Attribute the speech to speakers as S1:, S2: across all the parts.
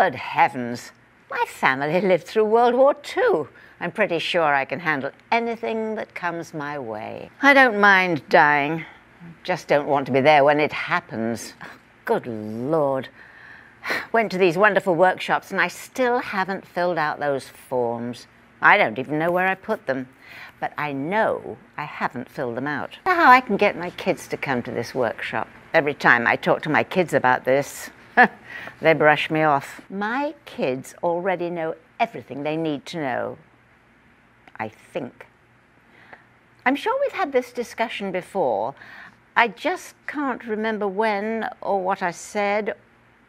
S1: Good heavens! My family lived through World War II. I'm pretty sure I can handle anything that comes my way. I don't mind dying. Just don't want to be there when it happens. Good Lord. Went to these wonderful workshops and I still haven't filled out those forms. I don't even know where I put them. But I know I haven't filled them out. I don't know how I can get my kids to come to this workshop. Every time I talk to my kids about this, they brush me off. My kids already know everything they need to know. I think. I'm sure we've had this discussion before. I just can't remember when or what I said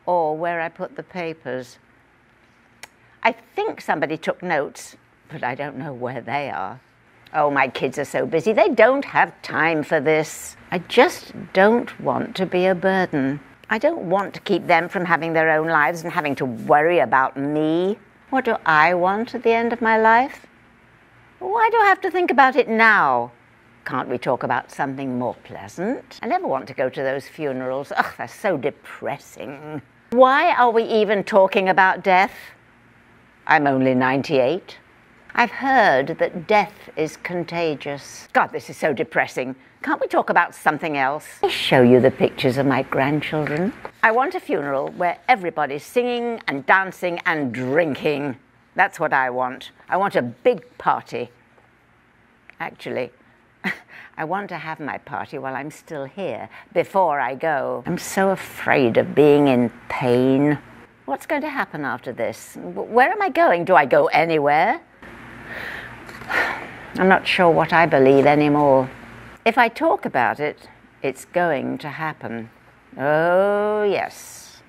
S1: or where I put the papers. I think somebody took notes, but I don't know where they are. Oh, my kids are so busy. They don't have time for this. I just don't want to be a burden. I don't want to keep them from having their own lives and having to worry about me. What do I want at the end of my life? Why do I have to think about it now? Can't we talk about something more pleasant? I never want to go to those funerals. Ugh, they're so depressing. Why are we even talking about death? I'm only 98. I've heard that death is contagious. God, this is so depressing. Can't we talk about something else? I show you the pictures of my grandchildren. I want a funeral where everybody's singing and dancing and drinking. That's what I want. I want a big party. Actually, I want to have my party while I'm still here, before I go. I'm so afraid of being in pain. What's going to happen after this? Where am I going? Do I go anywhere? I'm not sure what I believe anymore. If I talk about it, it's going to happen. Oh, yes.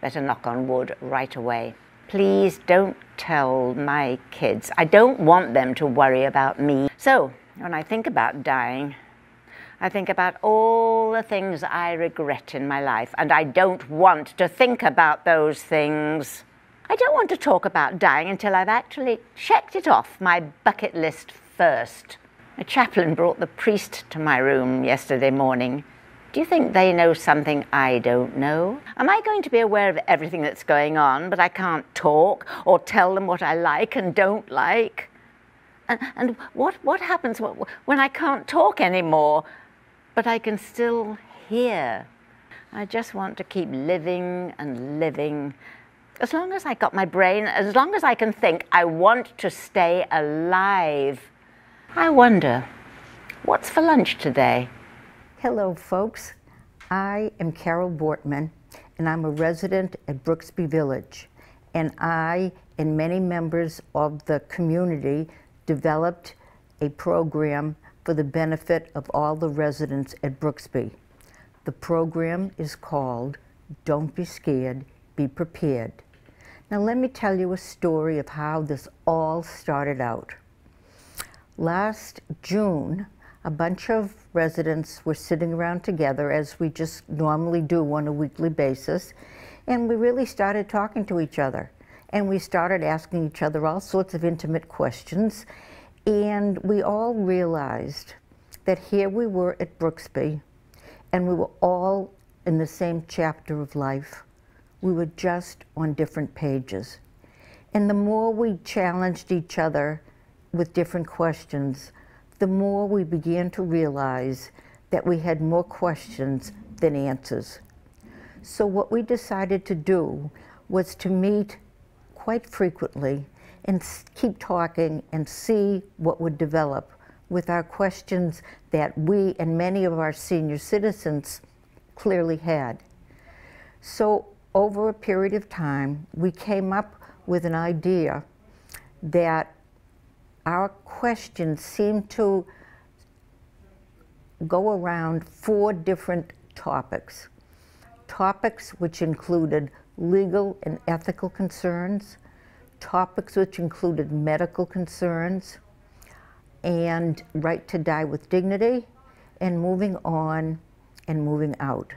S1: Better knock on wood right away. Please don't tell my kids. I don't want them to worry about me. So, when I think about dying, I think about all the things I regret in my life, and I don't want to think about those things. I don't want to talk about dying until I've actually checked it off my bucket list first. A chaplain brought the priest to my room yesterday morning. Do you think they know something I don't know? Am I going to be aware of everything that's going on, but I can't talk or tell them what I like and don't like? And what happens when I can't talk anymore, but I can still hear? I just want to keep living and living. As long as I got my brain, as long as I can think, I want to stay alive. I wonder, what's for lunch today?
S2: Hello, folks. I am Carol Bortman, and I'm a resident at Brooksby Village. And I and many members of the community developed a program for the benefit of all the residents at Brooksby. The program is called Don't Be Scared, Be Prepared. Now let me tell you a story of how this all started out. Last June, a bunch of residents were sitting around together, as we just normally do on a weekly basis, and we really started talking to each other. And we started asking each other all sorts of intimate questions, and we all realized that here we were at Brooksby, and we were all in the same chapter of life. We were just on different pages. And the more we challenged each other with different questions, the more we began to realize that we had more questions than answers. So what we decided to do was to meet quite frequently and keep talking and see what would develop with our questions that we and many of our senior citizens clearly had. So over a period of time, we came up with an idea that our questions seemed to go around 4 different topics. Topics which included legal and ethical concerns, topics which included medical concerns, and right to die with dignity, and moving on and moving out.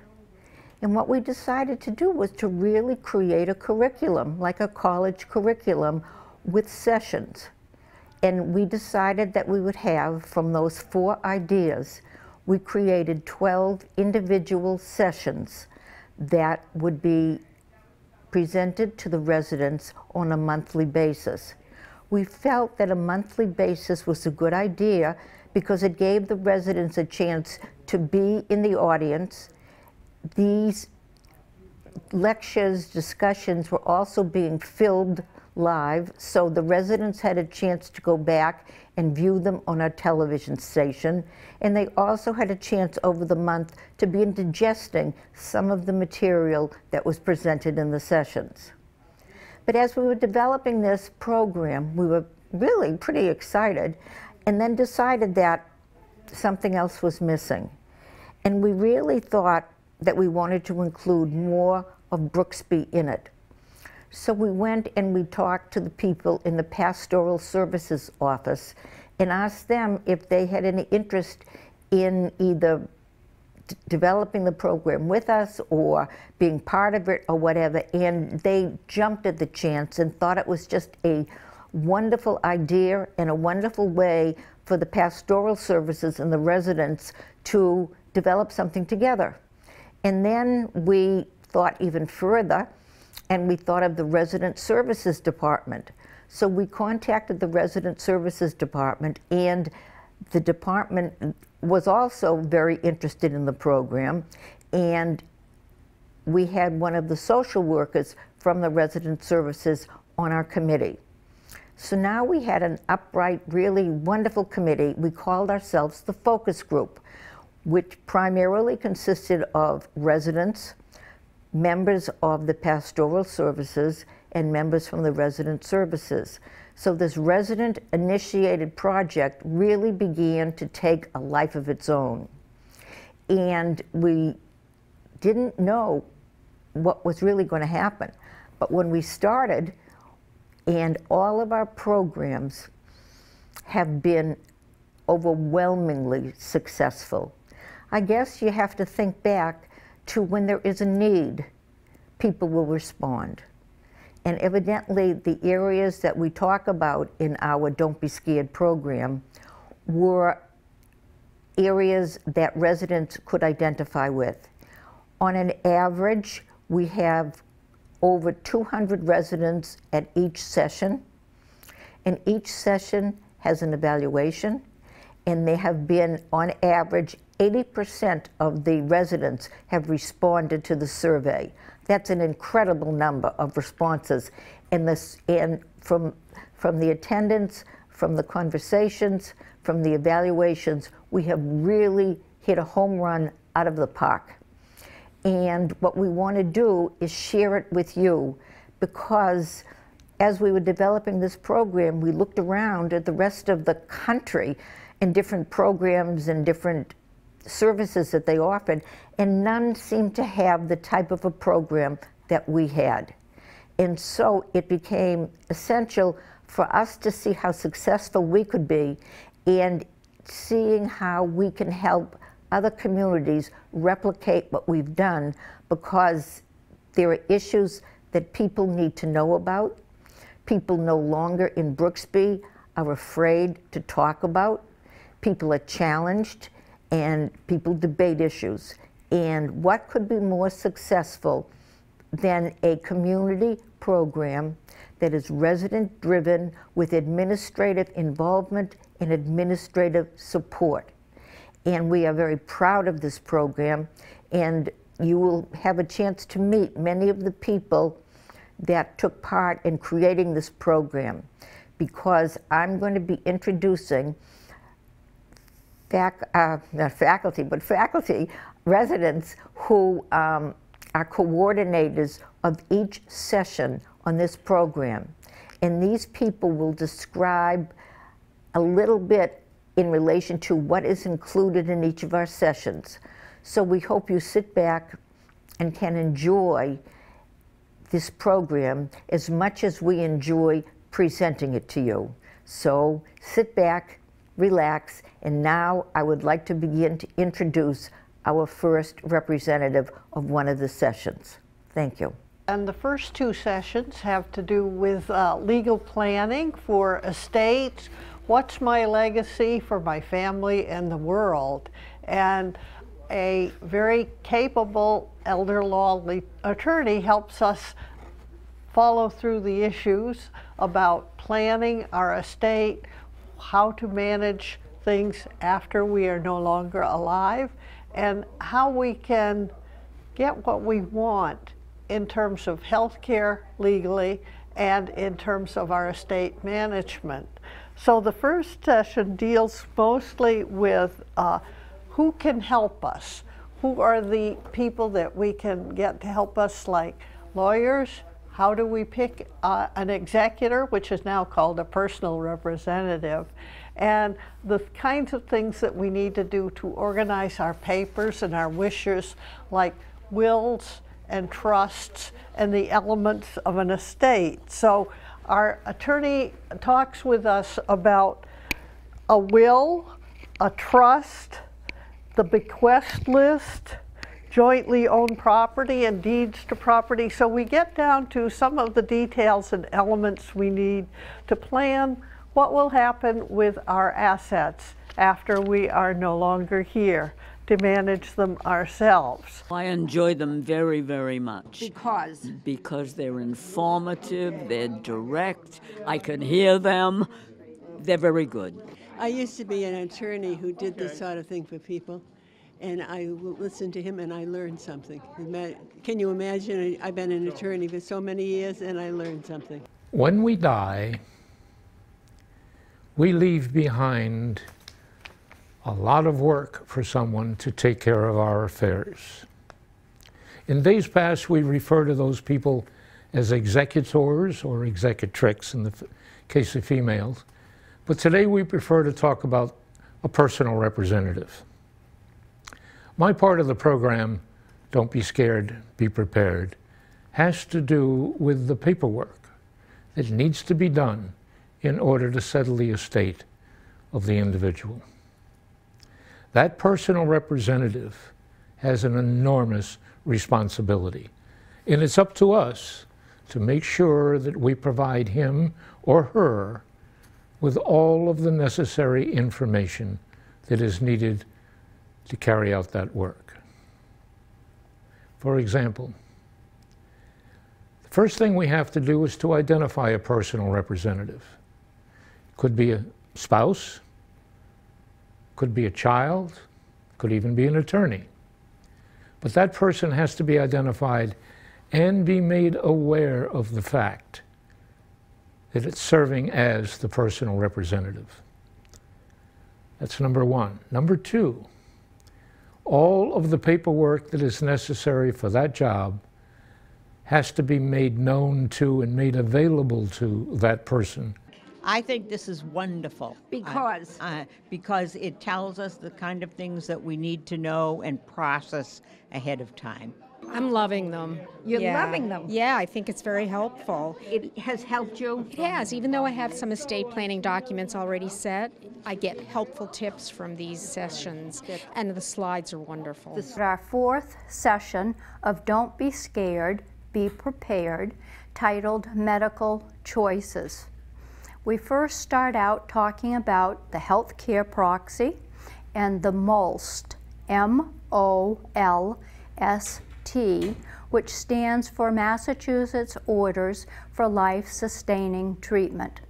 S2: And what we decided to do was to really create a curriculum, like a college curriculum, with sessions. And we decided that we would have, from those 4 ideas, we created 12 individual sessions that would be presented to the residents on a monthly basis. We felt that a monthly basis was a good idea because it gave the residents a chance to be in the audience. These lectures, discussions were also being filmed live, so the residents had a chance to go back and view them on our television station, and they also had a chance over the month to begin digesting some of the material that was presented in the sessions. But as we were developing this program, we were really pretty excited, and then decided that something else was missing. And we really thought that we wanted to include more of Brooksby in it. So we went and we talked to the people in the Pastoral Services Office and asked them if they had any interest in either developing the program with us or being part of it or whatever, and they jumped at the chance and thought it was just a wonderful idea and a wonderful way for the pastoral services and the residents to develop something together. And then we thought even further, and we thought of the Resident Services Department. So we contacted the Resident Services Department, and the department was also very interested in the program, and we had one of the social workers from the Resident Services on our committee. So now we had an upright, really wonderful committee. We called ourselves the Focus Group, which primarily consisted of residents, members of the pastoral services, and members from the resident services. So this resident-initiated project really began to take a life of its own. And we didn't know what was really going to happen. But when we started, and all of our programs have been overwhelmingly successful. I guess you have to think back to when there is a need, people will respond. And evidently the areas that we talk about in our Don't Be Scared program were areas that residents could identify with. On an average, we have over 200 residents at each session, and each session has an evaluation, and they have been, on average, 80% of the residents have responded to the survey. That's an incredible number of responses. And from the attendance, from the conversations, from the evaluations, we have really hit a home run out of the park. And what we want to do is share it with you, because as we were developing this program, we looked around at the rest of the country and different programs and different services that they offered, and none seemed to have the type of a program that we had. And so it became essential for us to see how successful we could be and seeing how we can help other communities replicate what we've done, because there are issues that people need to know about. People no longer in Brooksby are afraid to talk about. People are challenged, and people debate issues. And what could be more successful than a community program that is resident-driven with administrative involvement and administrative support? And we are very proud of this program, and you will have a chance to meet many of the people that took part in creating this program, because I'm going to be introducing not faculty, but faculty residents who are coordinators of each session on this program. And these people will describe a little bit in relation to what is included in each of our sessions. So we hope you sit back and can enjoy this program as much as we enjoy presenting it to you. So sit back, relax, and now I would like to begin to introduce our first representative of one of the sessions. Thank you.
S3: And the first two sessions have to do with legal planning for estates, what's my legacy for my family and the world, and a very capable elder law attorney helps us follow through the issues about planning our estate, how to manage things after we are no longer alive, and how we can get what we want in terms of health care legally and in terms of our estate management. So the first session deals mostly with who can help us. Who are the people that we can get to help us, like lawyers? How do we pick an executor, which is now called a personal representative? And the kinds of things that we need to do to organize our papers and our wishes, like wills and trusts and the elements of an estate. So our attorney talks with us about a will, a trust, the bequest list, jointly owned property and deeds to property. So we get down to some of the details and elements we need to plan what will happen with our assets after we are no longer here, to manage them ourselves.
S4: I enjoy them very, very much.
S5: Because?
S4: Because they're informative, they're direct, I can hear them, they're very good.
S5: I used to be an attorney who did this sort of thing for people, and I listened to him and I learned something. Can you imagine? I've been an attorney for so many years and I learned something.
S6: When we die, we leave behind a lot of work for someone to take care of our affairs. In days past, we refer to those people as executors or executrix in the case of females, but today we prefer to talk about a personal representative. My part of the program, Don't Be Scared, Be Prepared, has to do with the paperwork that needs to be done in order to settle the estate of the individual. That personal representative has an enormous responsibility, and it's up to us to make sure that we provide him or her with all of the necessary information that is needed to carry out that work. For example, the first thing we have to do is to identify a personal representative. Could be a spouse, could be a child, could even be an attorney. But that person has to be identified and be made aware of the fact that it's serving as the personal representative. That's number one. Number two, all of the paperwork that is necessary for that job has to be made known to and made available to that person.
S7: I think this is wonderful.
S5: Because?
S7: Because it tells us the kind of things that we need to know and process ahead of time.
S8: I'm loving them.
S5: You're loving them?
S8: Yeah, I think it's very helpful.
S5: It has helped you?
S8: It has. Even though I have some estate planning documents already set, I get helpful tips from these sessions, and the slides are wonderful.
S9: This is our fourth session of Don't Be Scared, Be Prepared, titled Medical Choices. We first start out talking about the health care proxy and the MOLST, M-O-L-S-T, which stands for Massachusetts Orders for Life-Sustaining Treatment.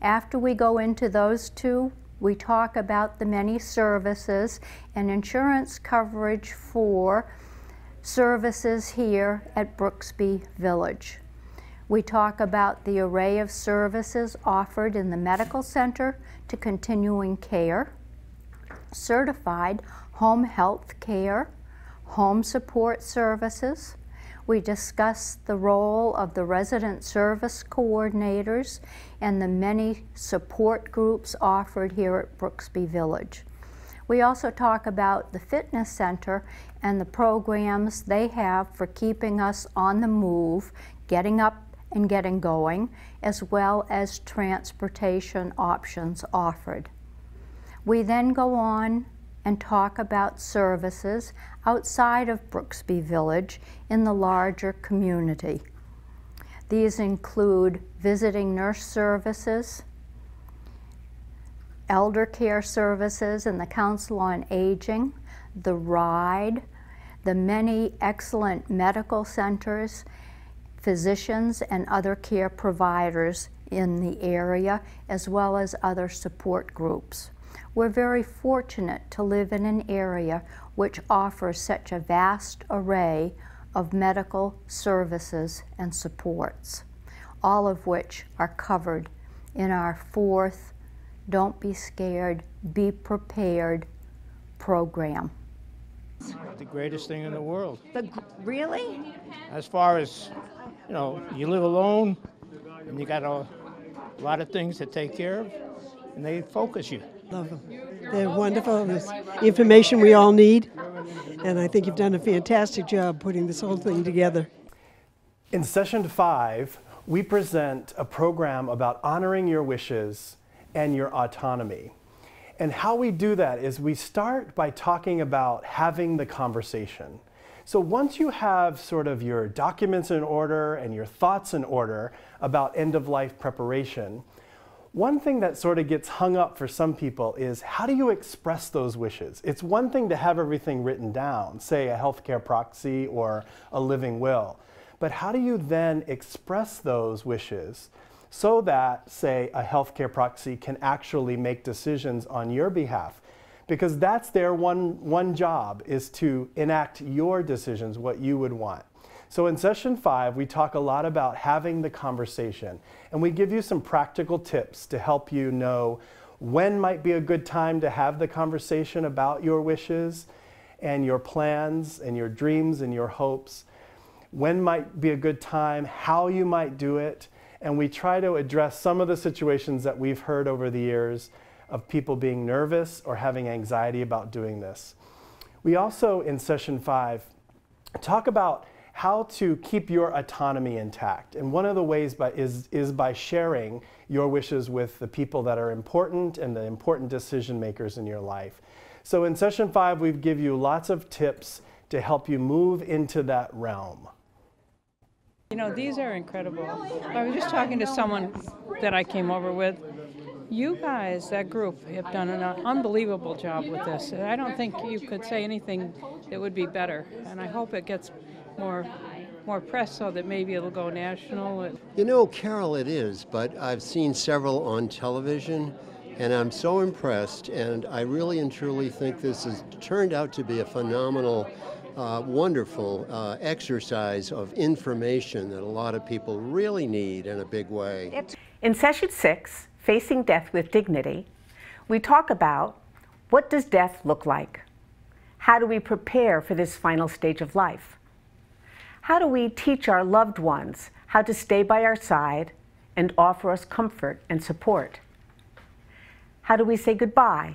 S9: After we go into those two, we talk about the many services and insurance coverage for services here at Brooksby Village. We talk about the array of services offered in the medical center to continuing care, certified home health care, home support services. We discuss the role of the resident service coordinators and the many support groups offered here at Brooksby Village. We also talk about the fitness center and the programs they have for keeping us on the move, getting up and getting going, as well as transportation options offered. We then go on and talk about services outside of Brooksby Village in the larger community. These include visiting nurse services, elder care services and the Council on Aging, the RIDE, the many excellent medical centers, physicians and other care providers in the area, as well as other support groups. We're very fortunate to live in an area which offers such a vast array of medical services and supports, all of which are covered in our 4th Don't Be Scared, Be Prepared program.
S10: The greatest thing in the world.
S7: Really?
S10: As far as, you know, you live alone and you got a lot of things to take care of, and they focus you.
S5: Love them. They're wonderful. There's information we all need, and I think you've done a fantastic job putting this whole thing together.
S11: In session 5, we present a program about honoring your wishes and your autonomy. And how we do that is we start by talking about having the conversation. So once you have sort of your documents in order and your thoughts in order about end-of-life preparation, one thing that sort of gets hung up for some people is how do you express those wishes? It's one thing to have everything written down, say a healthcare proxy or a living will, but how do you then express those wishes so that, say, a healthcare proxy can actually make decisions on your behalf? Because that's their one job, is to enact your decisions, what you would want. So in session 5, we talk a lot about having the conversation, and we give you some practical tips to help you know when might be a good time to have the conversation about your wishes and your plans and your dreams and your hopes, when might be a good time, how you might do it, and we try to address some of the situations that we've heard over the years of people being nervous or having anxiety about doing this. We also, in session 5, talk about how to keep your autonomy intact. And one of the ways is by sharing your wishes with the people that are important and the important decision makers in your life. So in session 5, we give you lots of tips to help you move into that realm.
S12: You know, these are incredible. I was just talking to someone that I came over with. You guys, that group, have done an unbelievable job with this. I don't think you could say anything that would be better. And I hope it gets more press so that maybe it'll go national.
S13: You know, Carol, it is, but I've seen several on television, and I'm so impressed, and I really and truly think this has turned out to be a phenomenal wonderful exercise of information that a lot of people really need in a big way.
S14: In session 6, Facing Death with Dignity, we talk about what does death look like? How do we prepare for this final stage of life? How do we teach our loved ones how to stay by our side and offer us comfort and support? How do we say goodbye?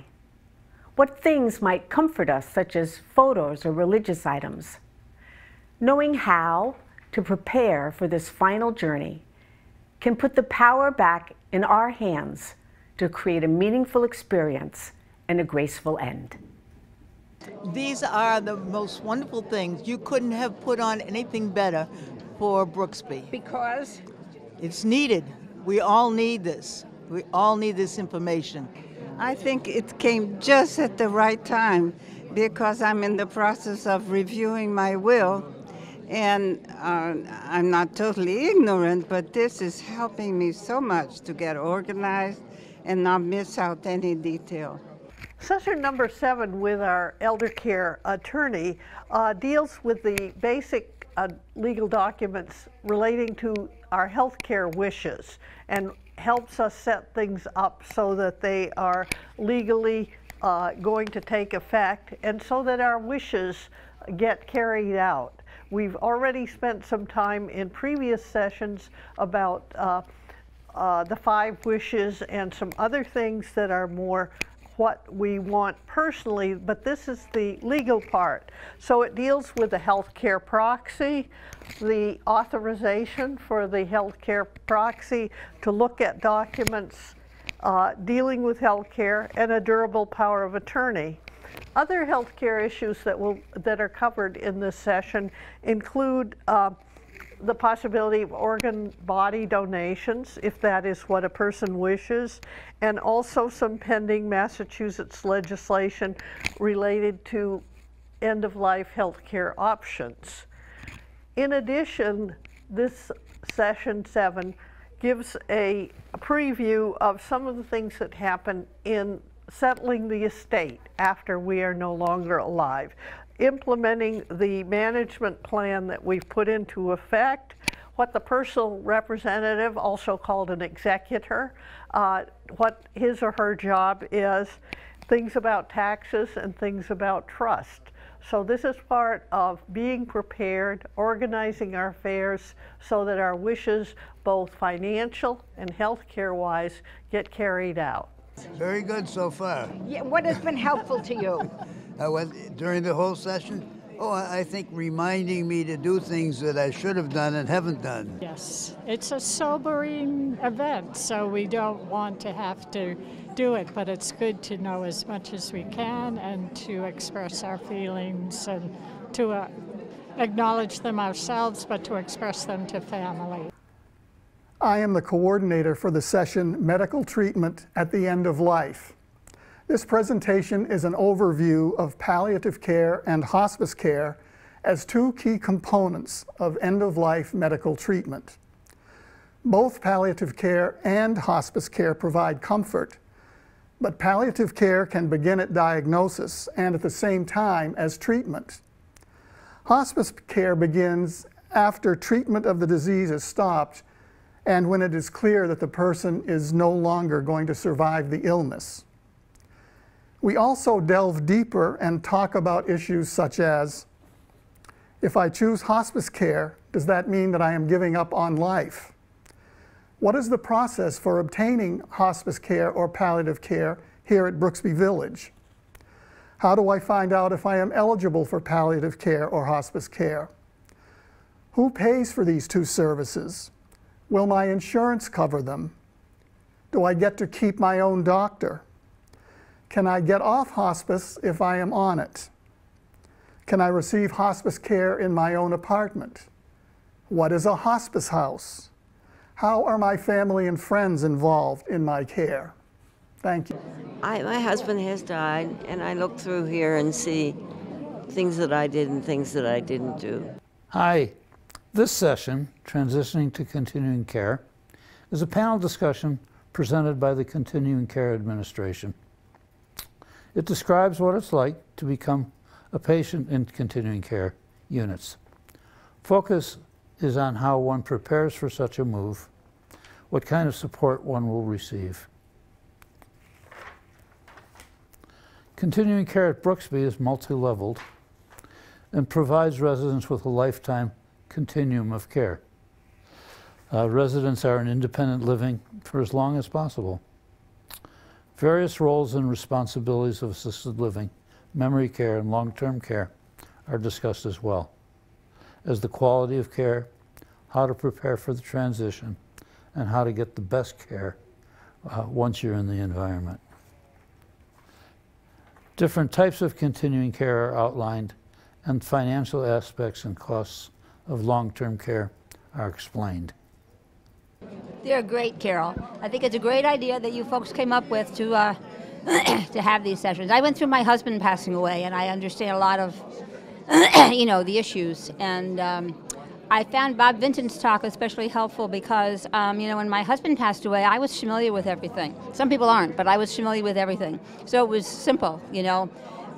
S14: What things might comfort us, such as photos or religious items? Knowing how to prepare for this final journey can put the power back in our hands to create a meaningful experience and a graceful end.
S15: These are the most wonderful things. You couldn't have put on anything better for Brooksby.
S3: Because?
S15: It's needed. We all need this. We all need this information.
S16: I think it came just at the right time because I'm in the process of reviewing my will, and I'm not totally ignorant, but this is helping me so much to get organized and not miss out any detail.
S3: Session number 7 with our elder care attorney deals with the basic legal documents relating to our health care wishes and helps us set things up so that they are legally going to take effect and so that our wishes get carried out. We've already spent some time in previous sessions about the 5 wishes and some other things that are more what we want personally, but this is the legal part. So it deals with the healthcare proxy, the authorization for the healthcare proxy to look at documents dealing with healthcare, and a durable power of attorney. Other healthcare issues that are covered in this session include the possibility of organ body donations, if that is what a person wishes, and also some pending Massachusetts legislation related to end-of-life healthcare options. In addition, this Session 7 gives a preview of some of the things that happen in settling the estate after we are no longer alive, implementing the management plan that we've put into effect, what the personal representative, also called an executor, what his or her job is, things about taxes and things about trust. So this is part of being prepared, organizing our affairs so that our wishes, both financial and healthcare wise, get carried out.
S17: Very good so far.
S18: Yeah, what has been helpful to you?
S17: During the whole session? Oh, I think reminding me to do things that I should have done and haven't done.
S19: Yes, it's a sobering event, so we don't want to have to do it, but it's good to know as much as we can and to express our feelings and to acknowledge them ourselves, but to express them to family.
S20: I am the coordinator for the session Medical Treatment at the End of Life. This presentation is an overview of palliative care and hospice care as two key components of end-of-life medical treatment. Both palliative care and hospice care provide comfort, but palliative care can begin at diagnosis and at the same time as treatment. Hospice care begins after treatment of the disease is stopped and when it is clear that the person is no longer going to survive the illness. We also delve deeper and talk about issues such as, if I choose hospice care, does that mean that I am giving up on life? What is the process for obtaining hospice care or palliative care here at Brooksby Village? How do I find out if I am eligible for palliative care or hospice care? Who pays for these two services? Will my insurance cover them? Do I get to keep my own doctor? Can I get off hospice if I am on it? Can I receive hospice care in my own apartment? What is a hospice house? How are my family and friends involved in my care? Thank you.
S21: My husband has died, and I look through here and see things that I did and things that I didn't do.
S22: Hi. This session, Transitioning to Continuing Care, is a panel discussion presented by the Continuing Care Administration. It describes what it's like to become a patient in continuing care units. Focus is on how one prepares for such a move, what kind of support one will receive. Continuing care at Brooksby is multi-leveled and provides residents with a lifetime continuum of care. Residents are in independent living for as long as possible. Various roles and responsibilities of assisted living, memory care, and long-term care are discussed as well, as the quality of care, how to prepare for the transition, and how to get the best care once you're in the environment. Different types of continuing care are outlined, and financial aspects and costs of long-term care are explained.
S23: They're great, Carol. I think it's a great idea that you folks came up with to have these sessions. I went through my husband passing away, and I understand a lot of, the issues. And I found Bob Vinton's talk especially helpful because, when my husband passed away, I was familiar with everything. Some people aren't, but I was familiar with everything. So it was simple,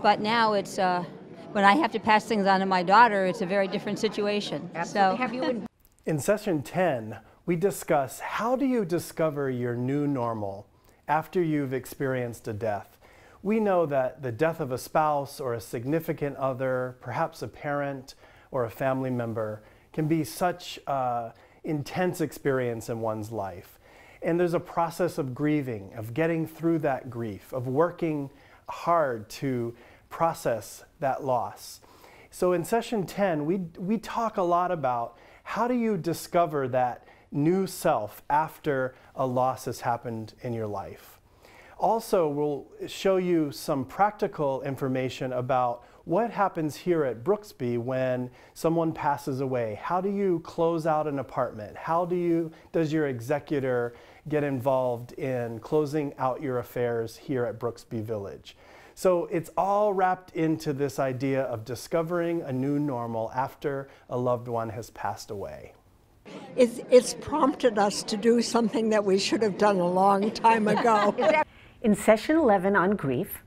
S23: But now it's, when I have to pass things on to my daughter, it's a very different situation.
S11: Absolutely.
S23: So,
S11: In session 10, we discuss how do you discover your new normal after you've experienced a death. We know that the death of a spouse or a significant other, perhaps a parent or a family member, can be such an intense experience in one's life. And there's a process of grieving, of getting through that grief, of working hard to process that loss. So in session 10, we talk a lot about how do you discover that new self after a loss has happened in your life. Also, we'll show you some practical information about what happens here at Brooksby when someone passes away. How do you close out an apartment? How does your executor get involved in closing out your affairs here at Brooksby Village? So it's all wrapped into this idea of discovering a new normal after a loved one has passed away.
S1: it's prompted us to do something that we should have done a long time ago.
S14: In session 11 on grief,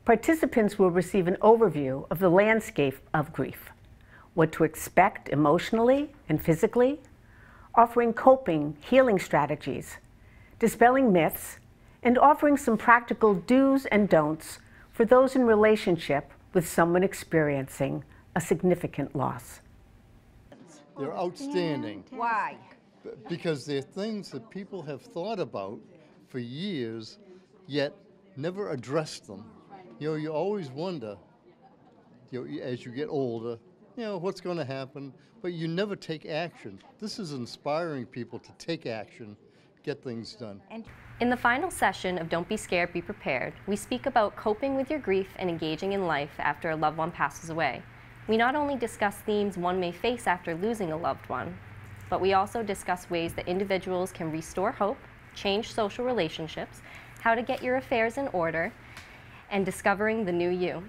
S14: participants will receive an overview of the landscape of grief, what to expect emotionally and physically, offering coping, healing strategies, dispelling myths, and offering some practical do's and don'ts for those in relationship with someone experiencing a significant loss.
S2: They're outstanding.
S18: Why?
S2: Because they're things that people have thought about for years, yet never addressed them. You know, you always wonder, you know, as you get older, you know, what's going to happen, but you never take action. This is inspiring people to take action, get things done.
S4: In the final session of Don't Be Scared, Be Prepared, we speak about coping with your grief and engaging in life after a loved one passes away. We not only discuss themes one may face after losing a loved one, but we also discuss ways that individuals can restore hope, change social relationships, how to get your affairs in order, and discovering the new you.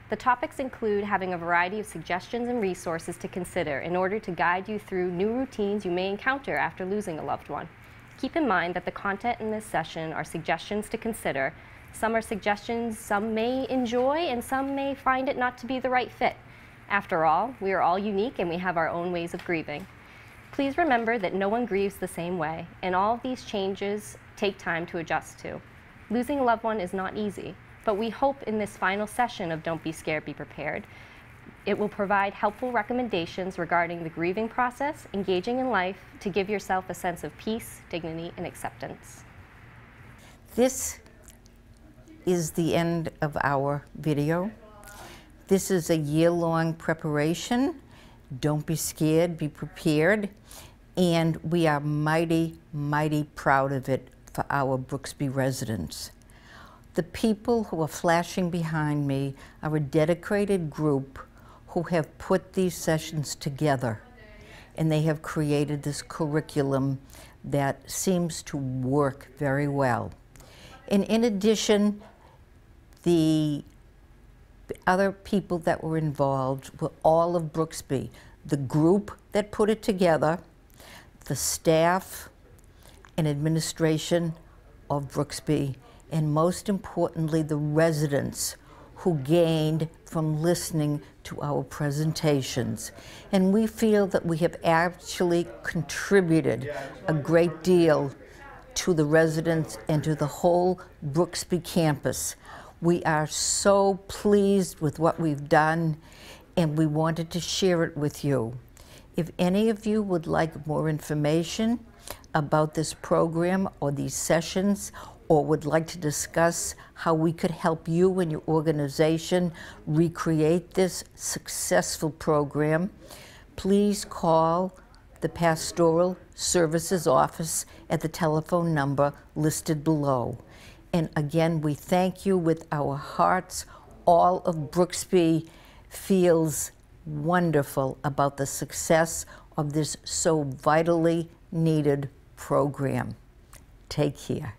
S4: The topics include having a variety of suggestions and resources to consider in order to guide you through new routines you may encounter after losing a loved one. Keep in mind that the content in this session are suggestions to consider. Some are suggestions some may enjoy and some may find it not to be the right fit. After all, we are all unique and we have our own ways of grieving. Please remember that no one grieves the same way, and all of these changes take time to adjust to. Losing a loved one is not easy, but we hope in this final session of Don't Be Scared, Be Prepared, it will provide helpful recommendations regarding the grieving process, engaging in life, to give yourself a sense of peace, dignity, and acceptance.
S24: This is the end of our video. This is a year-long preparation. Don't be scared, be prepared. And we are mighty, mighty proud of it for our Brooksby residents. The people who are flashing behind me are a dedicated group who have put these sessions together, and they have created this curriculum that seems to work very well. And in addition, the other people that were involved were all of Brooksby, the group that put it together, the staff and administration of Brooksby, and most importantly, the residents who gained from listening to our presentations. And we feel that we have actually contributed a great deal to the residents and to the whole Brooksby campus. We are so pleased with what we've done, and we wanted to share it with you. If any of you would like more information about this program or these sessions, or would like to discuss how we could help you and your organization recreate this successful program, please call the Pastoral Services Office at the telephone number listed below. And again, we thank you with our hearts. All of Brooksby feels wonderful about the success of this so vitally needed program. Take care.